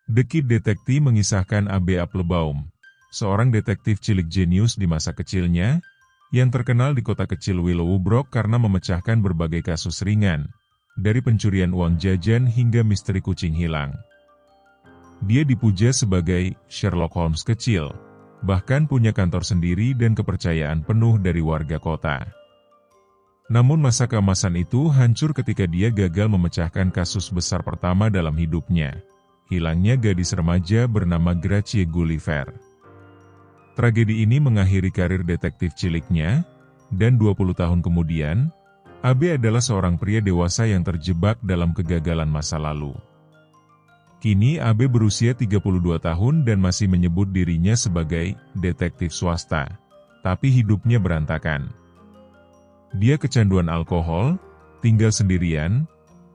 The Kid Detective mengisahkan A.B. Applebaum, seorang detektif cilik jenius di masa kecilnya, yang terkenal di kota kecil Willowbrook karena memecahkan berbagai kasus ringan, dari pencurian uang jajan hingga misteri kucing hilang. Dia dipuja sebagai Sherlock Holmes kecil, bahkan punya kantor sendiri dan kepercayaan penuh dari warga kota. Namun masa keemasan itu hancur ketika dia gagal memecahkan kasus besar pertama dalam hidupnya. Hilangnya gadis remaja bernama Gracie Gulliver. Tragedi ini mengakhiri karir detektif ciliknya, dan 20 tahun kemudian, A.B. adalah seorang pria dewasa yang terjebak dalam kegagalan masa lalu. Kini A.B. berusia 32 tahun dan masih menyebut dirinya sebagai detektif swasta, tapi hidupnya berantakan. Dia kecanduan alkohol, tinggal sendirian,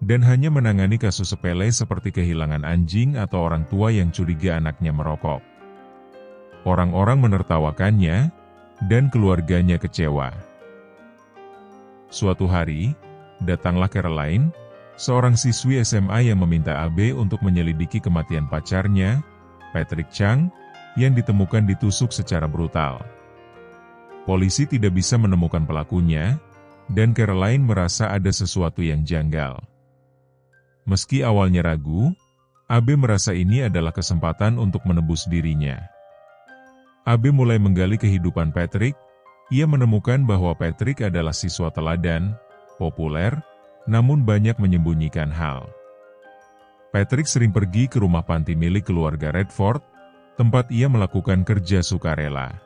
dan hanya menangani kasus sepele seperti kehilangan anjing atau orang tua yang curiga anaknya merokok. Orang-orang menertawakannya, dan keluarganya kecewa. Suatu hari, datanglah Caroline, seorang siswi SMA yang meminta A.B. untuk menyelidiki kematian pacarnya, Patrick Chang, yang ditemukan ditusuk secara brutal. Polisi tidak bisa menemukan pelakunya, dan Caroline merasa ada sesuatu yang janggal. Meski awalnya ragu, A.B. merasa ini adalah kesempatan untuk menebus dirinya. A.B. mulai menggali kehidupan Patrick. Ia menemukan bahwa Patrick adalah siswa teladan, populer, namun banyak menyembunyikan hal. Patrick sering pergi ke rumah panti milik keluarga Redford, tempat ia melakukan kerja sukarela.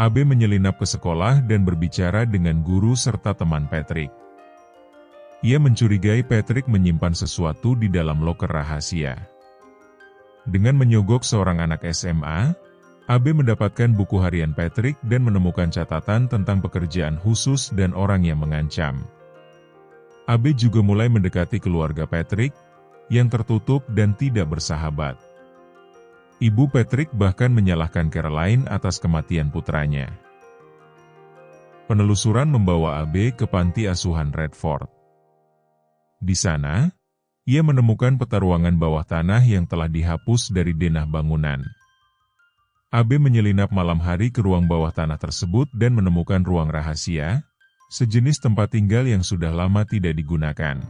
A.B. menyelinap ke sekolah dan berbicara dengan guru serta teman Patrick. Ia mencurigai Patrick menyimpan sesuatu di dalam loker rahasia. Dengan menyogok seorang anak SMA, A.B. mendapatkan buku harian Patrick dan menemukan catatan tentang pekerjaan khusus dan orang yang mengancam. A.B. juga mulai mendekati keluarga Patrick, yang tertutup dan tidak bersahabat. Ibu Patrick bahkan menyalahkan Caroline atas kematian putranya. Penelusuran membawa A.B. ke panti asuhan Redford. Di sana, ia menemukan peta ruangan bawah tanah yang telah dihapus dari denah bangunan. A.B. menyelinap malam hari ke ruang bawah tanah tersebut dan menemukan ruang rahasia, sejenis tempat tinggal yang sudah lama tidak digunakan.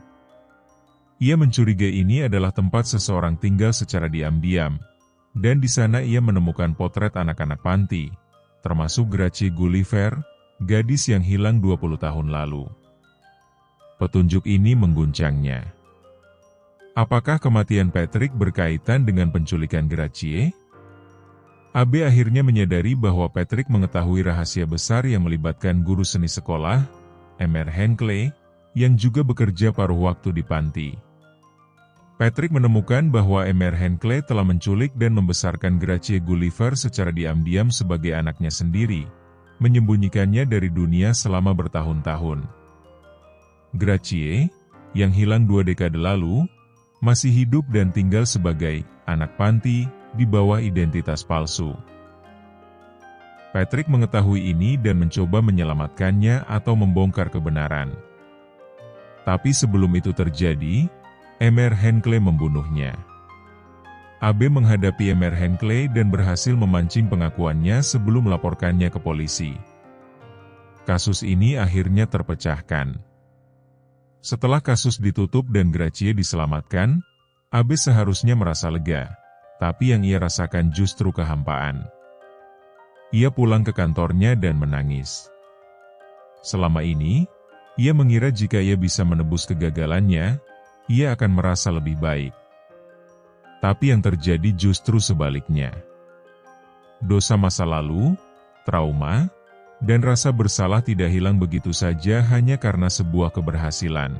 Ia mencurigai ini adalah tempat seseorang tinggal secara diam-diam, dan di sana ia menemukan potret anak-anak panti, termasuk Gracie Gulliver, gadis yang hilang 20 tahun lalu. Petunjuk ini mengguncangnya. Apakah kematian Patrick berkaitan dengan penculikan Gracie? A.B. akhirnya menyadari bahwa Patrick mengetahui rahasia besar yang melibatkan guru seni sekolah, Emer Hinckley, yang juga bekerja paruh waktu di panti. Patrick menemukan bahwa Emer Hinckley telah menculik dan membesarkan Gracie Gulliver secara diam-diam sebagai anaknya sendiri, menyembunyikannya dari dunia selama bertahun-tahun. Gracie, yang hilang 2 dekade lalu, masih hidup dan tinggal sebagai anak panti di bawah identitas palsu. Patrick mengetahui ini dan mencoba menyelamatkannya atau membongkar kebenaran. Tapi sebelum itu terjadi, Emer Hinckley membunuhnya. A.B. menghadapi Emer Hinckley dan berhasil memancing pengakuannya sebelum melaporkannya ke polisi. Kasus ini akhirnya terpecahkan. Setelah kasus ditutup dan Gracie diselamatkan, A.B. seharusnya merasa lega, tapi yang ia rasakan justru kehampaan. Ia pulang ke kantornya dan menangis. Selama ini, ia mengira jika ia bisa menebus kegagalannya, ia akan merasa lebih baik. Tapi yang terjadi justru sebaliknya. Dosa masa lalu, trauma, dan rasa bersalah tidak hilang begitu saja hanya karena sebuah keberhasilan.